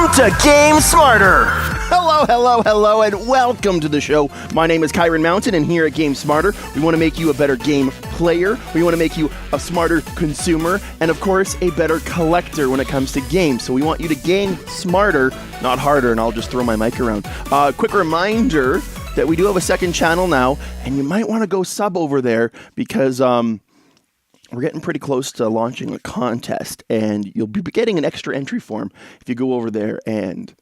Welcome to Game Smarter! Hello, and welcome to the show. My name is Kyron Mountain, and here at Game Smarter, we want to make you a better game player, we want to make you a smarter consumer, and of course, a better collector when it comes to games. So we want you to game smarter, not harder, and I'll just throw my mic around. Quick reminder that we do have a second channel now, and you might want to go sub over there, because we're getting pretty close to launching a contest, and you'll be getting an extra entry form if you go over there and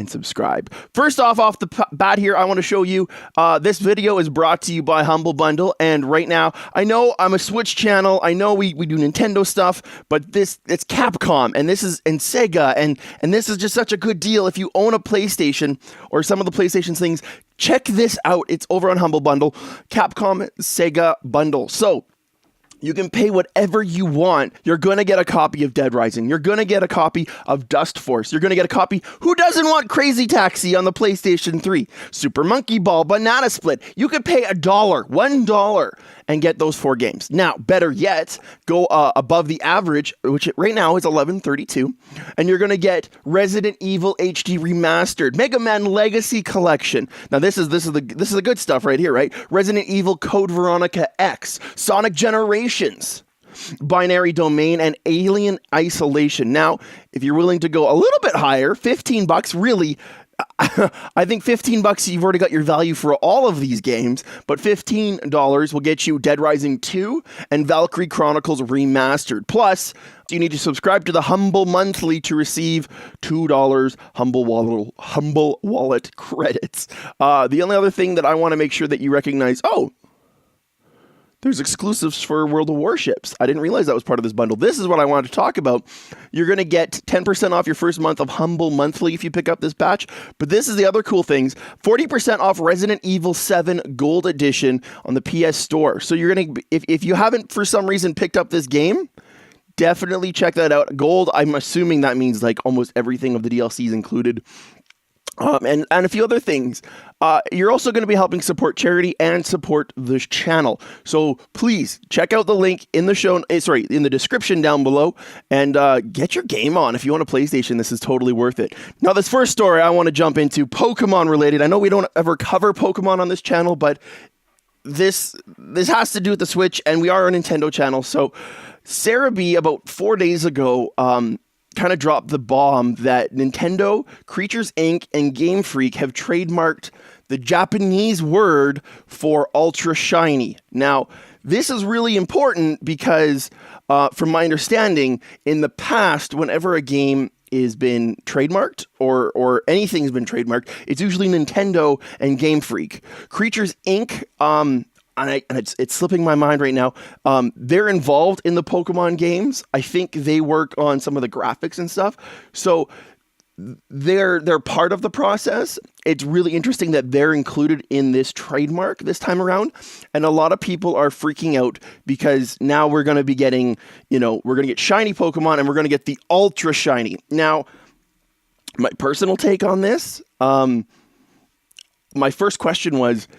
subscribe. First off the bat here, I want to show you, this video is brought to you by Humble Bundle, and right now, I know I'm a Switch channel, I know we do Nintendo stuff, but it's Capcom, and SEGA, and this is just such a good deal. If you own a PlayStation, or some of the PlayStation things, check this out. It's over on Humble Bundle, Capcom SEGA Bundle. So, you can pay whatever you want. You're going to get a copy of Dead Rising. You're going to get a copy of Dust Force. You're going to get a copy. Who doesn't want Crazy Taxi on the PlayStation 3? Super Monkey Ball, Banana Split. You could pay $1, and get those 4 games. Now, better yet, go above the average, which right now is $11.32, and you're going to get Resident Evil HD Remastered, Mega Man Legacy Collection. Now, this is the good stuff right here, right? Resident Evil Code Veronica X, Sonic Generations, Binary Domain, and Alien Isolation. Now, if you're willing to go a little bit higher, $15, really, I think $15, you've already got your value for all of these games, but $15 will get you Dead Rising 2 and Valkyrie Chronicles Remastered. Plus, you need to subscribe to the Humble Monthly to receive $2 Humble Wallet credits. The only other thing that I want to make sure that you recognize, there's exclusives for World of Warships. I didn't realize that was part of this bundle. This is what I wanted to talk about. You're going to get 10% off your first month of Humble Monthly if you pick up this patch. But this is the other cool things. 40% off Resident Evil 7 Gold Edition on the PS Store. So you're going to, if you haven't for some reason picked up this game, definitely check that out. Gold, I'm assuming that means like almost everything of the DLC is included. And a few other things. You're also going to be helping support charity and support the channel. So please check out the link in the in the description down below, and get your game on. If you want a PlayStation, this is totally worth it. Now, this first story I want to jump into, Pokemon related. I know we don't ever cover Pokemon on this channel, but this has to do with the Switch, and we are a Nintendo channel. So Sarah B, about 4 days ago, kind of dropped the bomb that Nintendo, Creatures Inc., and Game Freak have trademarked the Japanese word for ultra shiny. Now, this is really important because, from my understanding, in the past, whenever a game has been trademarked or anything's been trademarked, it's usually Nintendo and Game Freak. Creatures Inc., and it's slipping my mind right now. They're involved in the Pokemon games. I think they work on some of the graphics and stuff. So they're part of the process. It's really interesting that they're included in this trademark this time around. And a lot of people are freaking out because now we're going to be getting, we're going to get shiny Pokemon, and we're going to get the ultra shiny. Now, my personal take on this, my first question was,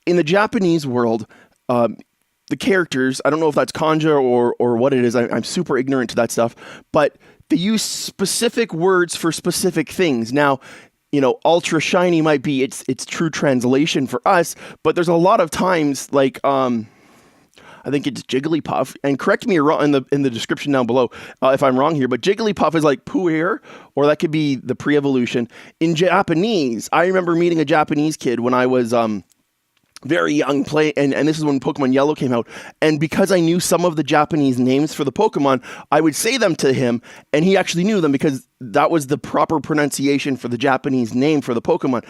in the Japanese world, the characters, I don't know if that's kanji or what it is, I'm super ignorant to that stuff, but they use specific words for specific things. Now, ultra shiny might be its true translation for us, but there's a lot of times, like, I think it's Jigglypuff, and correct me in the description down below if I'm wrong here, but Jigglypuff is like Pu'er, or that could be the pre-evolution. In Japanese, I remember meeting a Japanese kid when I was very young, and this is when Pokemon Yellow came out, and because I knew some of the Japanese names for the Pokemon, I would say them to him, and he actually knew them because that was the proper pronunciation for the Japanese name for the Pokemon.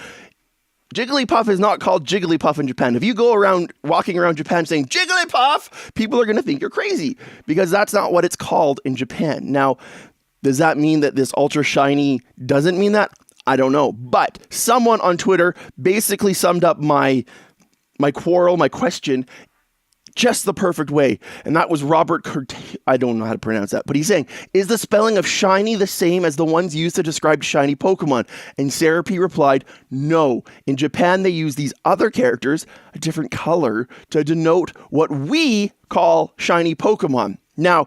Jigglypuff is not called Jigglypuff in Japan. If you go around, walking around Japan saying Jigglypuff, people are going to think you're crazy, because that's not what it's called in Japan. Now, does that mean that this ultra shiny doesn't mean that? I don't know, but someone on Twitter basically summed up my question, just the perfect way. And that was Robert I don't know how to pronounce that, but he's saying, is the spelling of shiny the same as the ones used to describe shiny Pokemon? And Sarah P replied, no. In Japan, they use these other characters, a different color, to denote what we call shiny Pokemon. Now,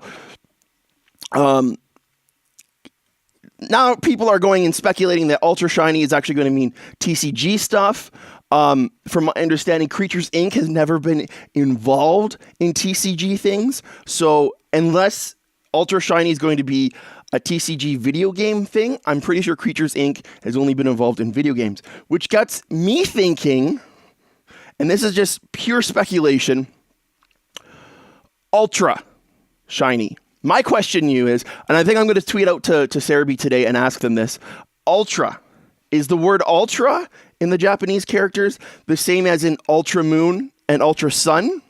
now people are going and speculating that Ultra Shiny is actually going to mean TCG stuff. From my understanding, Creatures Inc. has never been involved in TCG things. So unless Ultra Shiny is going to be a TCG video game thing, I'm pretty sure Creatures Inc. has only been involved in video games, which gets me thinking, and this is just pure speculation, Ultra Shiny. My question to you is, and I think I'm going to tweet out to Cerebi today and ask them this, Ultra. Is the word Ultra in the Japanese characters the same as in Ultra Moon and Ultra Sun?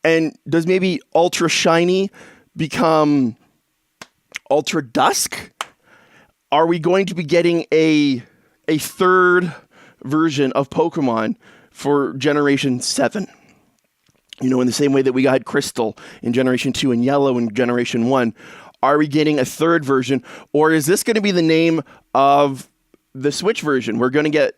And does maybe Ultra Shiny become Ultra Dusk? Are we going to be getting a third version of Pokemon for Generation 7? You know, in the same way that we got Crystal in Generation 2 and Yellow in Generation 1. Are we getting a third version, or is this going to be the name of the Switch version? We're going to get,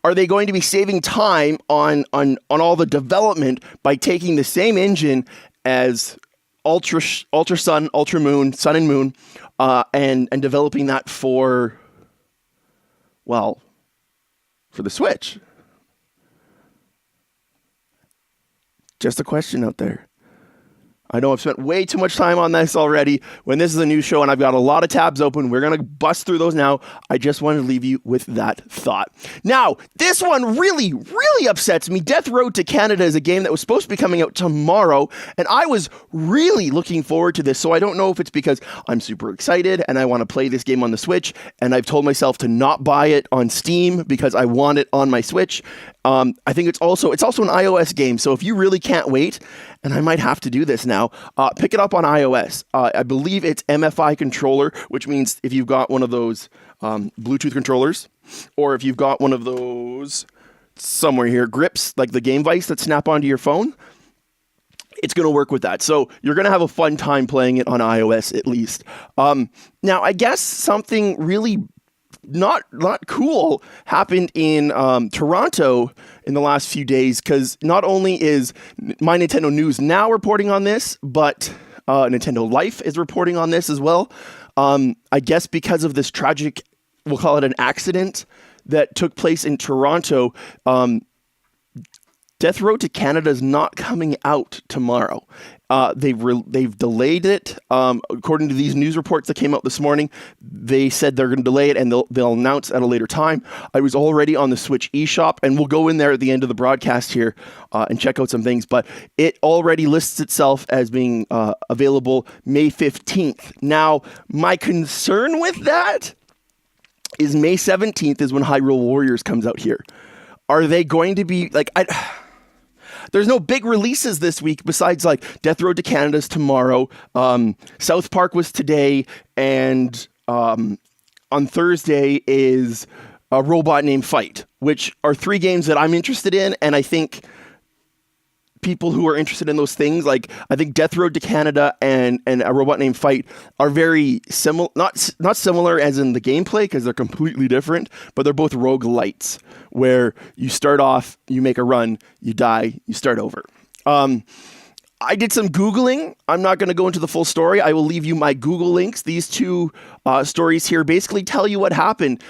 are they going to be saving time on all the development by taking the same engine as Ultra Sun, Ultra Moon, Sun and Moon, and developing that for the Switch? Just a question out there. I know I've spent way too much time on this already. When this is a new show and I've got a lot of tabs open, we're going to bust through those now. I just wanted to leave you with that thought. Now, this one really, really upsets me. Death Road to Canada is a game that was supposed to be coming out tomorrow, and I was really looking forward to this. So I don't know if it's because I'm super excited and I want to play this game on the Switch, and I've told myself to not buy it on Steam because I want it on my Switch. I think it's also an iOS game, so if you really can't wait, and I might have to do this now, pick it up on iOS. I believe it's MFI controller, which means if you've got one of those Bluetooth controllers, or if you've got one of those somewhere here, grips, like the Game Vice that snap onto your phone, it's going to work with that. So you're going to have a fun time playing it on iOS at least. Now, I guess something really not cool happened in Toronto in the last few days, because not only is My Nintendo News Now reporting on this, but Nintendo Life is reporting on this as well. I guess because of this tragic, we'll call it an accident that took place in Toronto, Death Road to Canada is not coming out tomorrow. They've delayed it. According to these news reports that came out this morning, they said they're going to delay it and they'll announce at a later time. I was already on the Switch eShop, and we'll go in there at the end of the broadcast here and check out some things. But it already lists itself as being available May 15th. Now, my concern with that is May 17th is when Hyrule Warriors comes out here. Are they going to be like... There's no big releases this week besides like Death Road to Canada's tomorrow. South Park was today, and on Thursday is A Robot Named Fight, which are three games that I'm interested in, and I think people who are interested in those things, like I think Death Road to Canada and A Robot Named Fight are very similar, not similar as in the gameplay because they're completely different, but they're both roguelites where you start off, you make a run, you die, you start over. I did some Googling. I'm not going to go into the full story. I will leave you my Google links. These two stories here basically tell you what happened.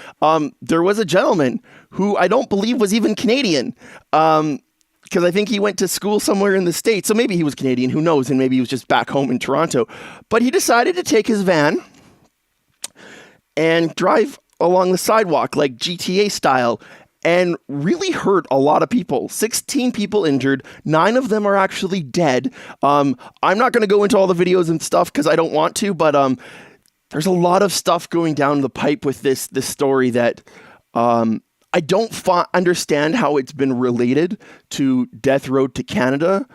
There was a gentleman who I don't believe was even Canadian, because I think he went to school somewhere in the States. So maybe he was Canadian, who knows, and maybe he was just back home in Toronto. But he decided to take his van and drive along the sidewalk, like GTA style, and really hurt a lot of people. 16 people injured. 9 of them are actually dead. I'm not going to go into all the videos and stuff because I don't want to, but there's a lot of stuff going down the pipe with this story that... I don't understand how it's been related to Death Road to Canada.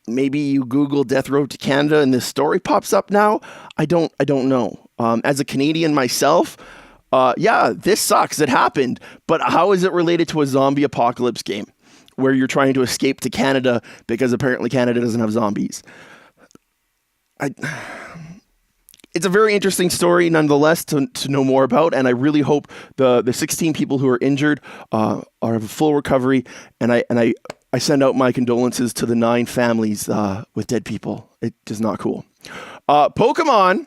Maybe you Google Death Road to Canada and this story pops up now. I don't know. As a Canadian myself, this sucks. It happened. But how is it related to a zombie apocalypse game where you're trying to escape to Canada because apparently Canada doesn't have zombies? It's a very interesting story, nonetheless, to know more about, and I really hope the 16 people who are injured are of a full recovery, and I send out my condolences to the 9 families with dead people. It is not cool. Pokemon.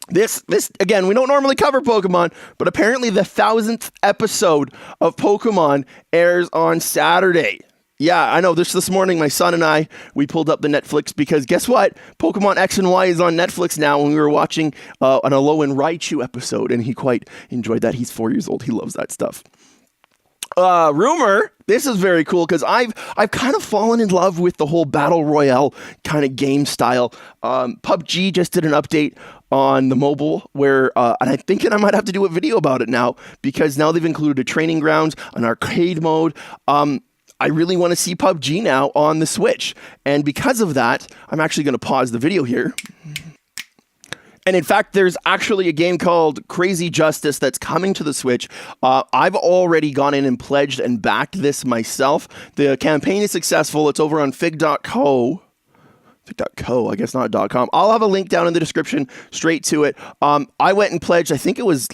This again, we don't normally cover Pokemon, but apparently the 1000th episode of Pokemon airs on Saturday. Yeah, I know. This morning, my son and I, we pulled up the Netflix because guess what? Pokemon X and Y is on Netflix now, and we were watching an Alolan Raichu episode, and he quite enjoyed that. He's 4 years old. He loves that stuff. Rumour, this is very cool because I've kind of fallen in love with the whole Battle Royale kind of game style. PUBG just did an update on the mobile where, and I'm thinking I might have to do a video about it now because now they've included a training grounds, an arcade mode. I really want to see PUBG now on the Switch. And because of that, I'm actually going to pause the video here. And in fact, there's actually a game called Crazy Justice that's coming to the Switch. I've already gone in and pledged and backed this myself. The campaign is successful. It's over on fig.co. Fig.co, I guess not .com. I'll have a link down in the description straight to it. I went and pledged, I think it was...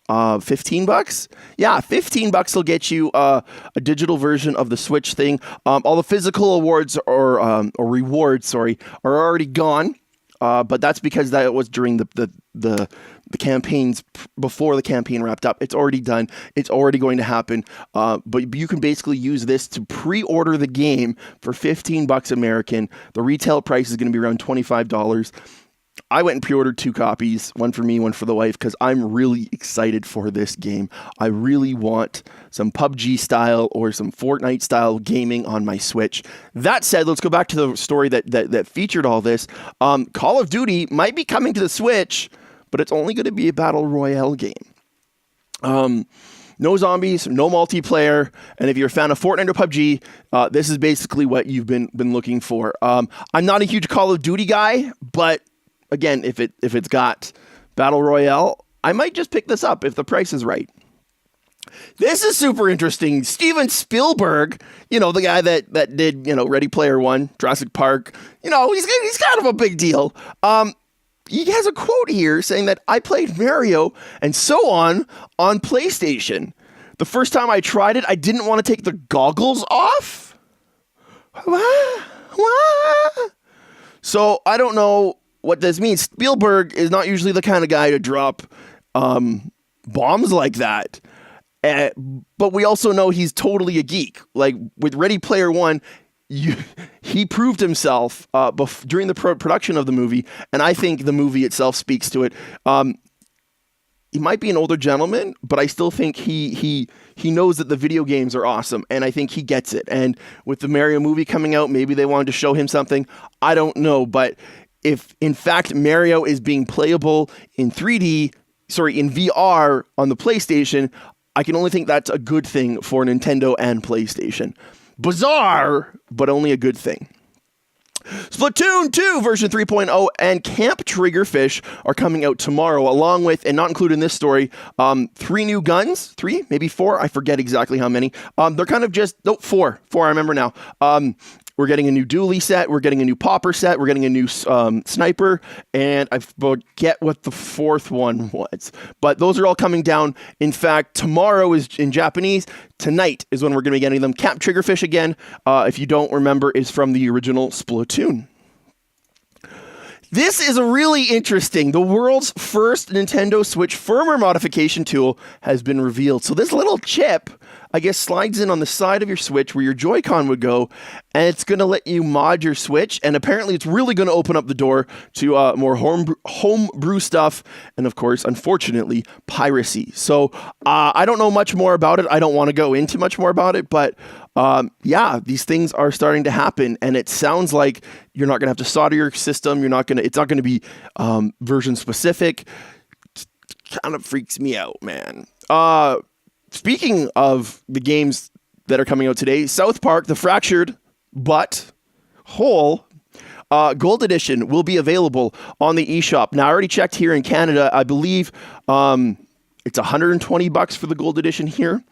$15? Yeah, $15 will get you a digital version of the Switch thing. All the physical awards or rewards, are already gone. But that's because that was during the campaigns before the campaign wrapped up. It's already done. It's already going to happen. But you can basically use this to pre-order the game for $15 American. The retail price is going to be around $25. I went and pre-ordered 2 copies, one for me, one for the wife, because I'm really excited for this game. I really want some PUBG style or some Fortnite style gaming on my Switch. That said, let's go back to the story that featured all this. Call of Duty might be coming to the Switch, but it's only going to be a Battle Royale game. No zombies, no multiplayer, and if you're a fan of Fortnite or PUBG, this is basically what you've been looking for. I'm not a huge Call of Duty guy, but again, if it's got Battle Royale, I might just pick this up if the price is right. This is super interesting. Steven Spielberg, the guy that did, Ready Player One, Jurassic Park, he's kind of a big deal. He has a quote here saying that I played Mario and so on PlayStation. The first time I tried it, I didn't want to take the goggles off. What? So I don't know what this means. Spielberg is not usually the kind of guy to drop bombs like that. But we also know he's totally a geek. Like with Ready Player One, he proved himself during the production of the movie, and I think the movie itself speaks to it. He might be an older gentleman, but I still think he knows that the video games are awesome, and I think he gets it. And with the Mario movie coming out, maybe they wanted to show him something. I don't know, but if in fact Mario is being playable in in VR on the PlayStation, I can only think that's a good thing for Nintendo and PlayStation. Bizarre, but only a good thing. Splatoon 2 version 3.0 and Camp Triggerfish are coming out tomorrow, along with, and not included in this story, 3 new guns. 3, maybe 4. I forget exactly how many. They're kind of just, 4. 4, I remember now. We're getting a new dually set. We're getting a new popper set. We're getting a new sniper. And I forget what the 4th one was. But those are all coming down. In fact, tomorrow is in Japanese. Tonight is when we're going to be getting them. Camp Triggerfish, again, if you don't remember, is from the original Splatoon. This is really interesting. The world's first Nintendo Switch firmware modification tool has been revealed. So this little chip, I guess, slides in on the side of your Switch where your Joy-Con would go, and it's going to let you mod your Switch. And apparently it's really going to open up the door to more homebrew stuff. And of course, unfortunately, piracy. So I don't know much more about it. I don't want to go into much more about it, but yeah, these things are starting to happen, and it sounds like you're not going to have to solder your system. It's not going to be version specific. Kind of freaks me out, man. Speaking of the games that are coming out today, South Park: The Fractured But Whole Gold Edition will be available on the eShop. Now, I already checked here in Canada. I believe it's $120 for the Gold Edition here.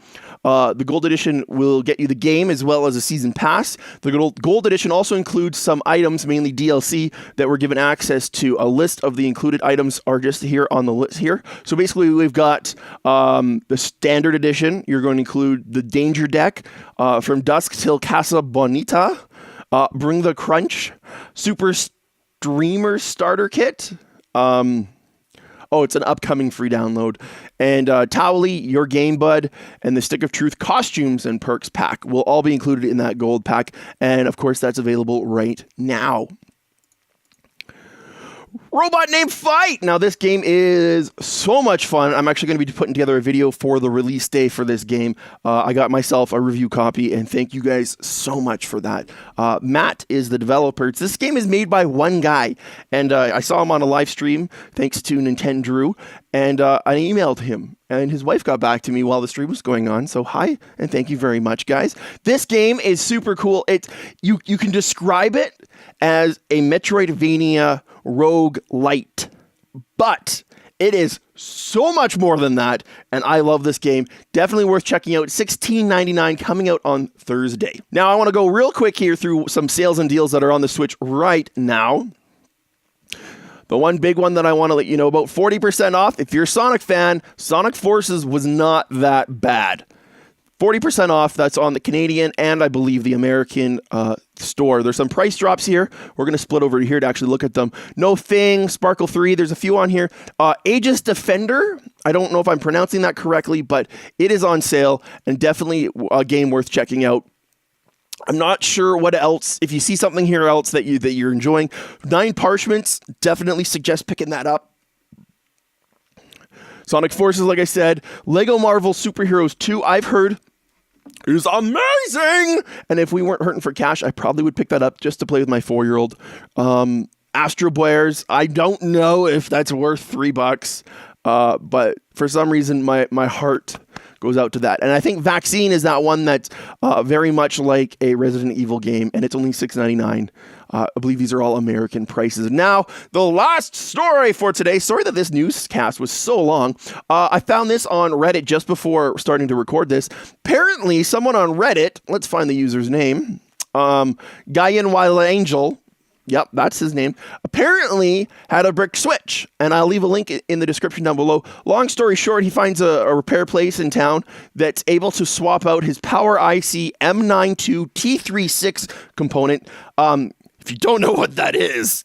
The Gold Edition will get you the game as well as a season pass. The Gold Edition also includes some items, mainly DLC, that were given access to. A list of the included items are just here on the list here. So basically, we've got the Standard Edition. You're going to include the Danger Deck, From Dusk Till Casa Bonita, Bring the Crunch, Super Streamer Starter Kit. It's an upcoming free download. And Towley, Your Game Bud, and the Stick of Truth Costumes and Perks pack will all be included in that gold pack. And, of course, that's available right now. Robot Named Fight! Now, this game is so much fun. I'm actually going to be putting together a video for the release day for this game. I got myself a review copy, and thank you guys so much for that. Matt is the developer. This game is made by one guy, and I saw him on a live stream, thanks to Nintendo, and I emailed him, and his wife got back to me while the stream was going on, so hi, and thank you very much, guys. This game is super cool. You can describe it as a Metroidvania roguelite, but it is so much more than that, and I love this game. Definitely worth checking out. $16.99 coming out on Thursday. Now, I want to go real quick here through some sales and deals that are on the Switch right now. The one big one that I want to let you know about, 40% off. If you're a Sonic fan, Sonic Forces was not that bad. 40% off, that's on the Canadian and I believe the American store. There's some price drops here. We're going to split over here to actually look at them. No Thing, Sparkle 3, there's a few on here. Aegis Defender, I don't know if I'm pronouncing that correctly, but it is on sale and definitely a game worth checking out. I'm not sure what else, if you see something here else that you're enjoying. 9 Parchments, definitely suggest picking that up. Sonic Forces, like I said. Lego Marvel Superheroes 2, I've heard is amazing! And if we weren't hurting for cash, I probably would pick that up just to play with my 4-year-old. Astro Blares, I don't know if that's worth $3, but for some reason, my heart goes out to that. And I think Vaccine is that one that's very much like a Resident Evil game, and it's only $6.99. I believe these are all American prices. Now, the last story for today. Sorry that this newscast was so long. I found this on Reddit just before starting to record this. Apparently, someone on Reddit, let's find the user's name, Guyan Wild Angel, yep, that's his name, apparently had a brick Switch, and I'll leave a link in the description down below. Long story short, he finds a repair place in town that's able to swap out his Power IC M92 T36 component. If you don't know what that is,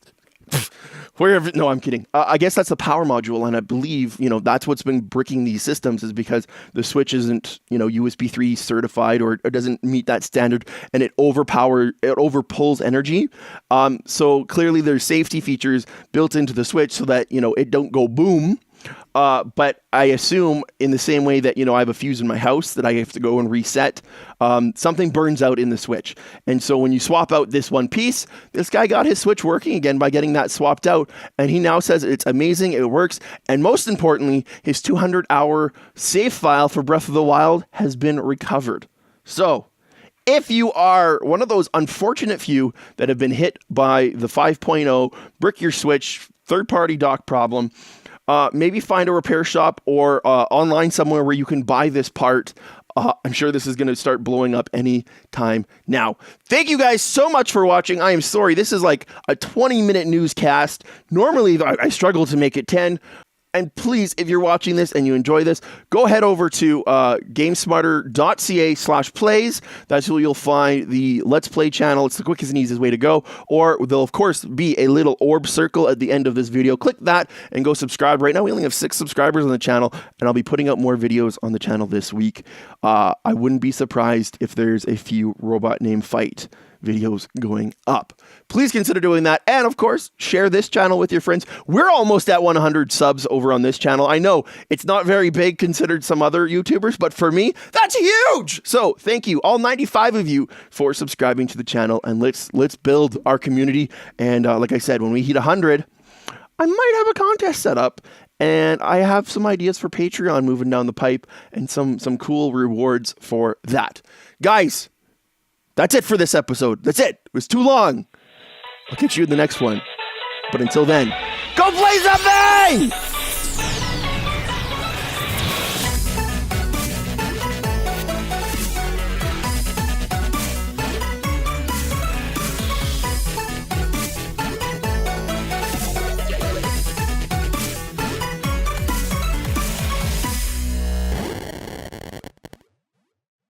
no, I'm kidding. I guess that's the power module, and I believe, that's what's been bricking these systems is because the Switch isn't, USB 3 certified or doesn't meet that standard, and it overpulls energy. So clearly there's safety features built into the Switch so that, it don't go boom. But I assume in the same way that, I have a fuse in my house that I have to go and reset, something burns out in the Switch. And so when you swap out this one piece, this guy got his Switch working again by getting that swapped out. And he now says it's amazing, it works. And most importantly, his 200-hour save file for Breath of the Wild has been recovered. So if you are one of those unfortunate few that have been hit by the 5.0 brick your Switch third-party dock problem, maybe find a repair shop or online somewhere where you can buy this part. I'm sure this is going to start blowing up any time now. Thank you guys so much for watching. I am sorry. This is like a 20-minute newscast. Normally, I struggle to make it 10. And please, if you're watching this and you enjoy this, go head over to gamesmarter.ca/plays. That's where you'll find the Let's Play channel. It's the quickest and easiest way to go. Or there'll, of course, be a little orb circle at the end of this video. Click that and go subscribe. Right now, we only have 6 subscribers on the channel, and I'll be putting out more videos on the channel this week. I wouldn't be surprised if there's a few Robot Named Fight videos going up. Please consider doing that. And of course, share this channel with your friends. We're almost at 100 subs over on this channel. I know it's not very big considered some other YouTubers, but for me, that's huge. So thank you, all 95 of you, for subscribing to the channel. And let's build our community. And like I said, when we hit 100, I might have a contest set up. And I have some ideas for Patreon moving down the pipe and some cool rewards for that. Guys, that's it for this episode. That's it. It was too long. I'll catch you in the next one. But until then, go play something!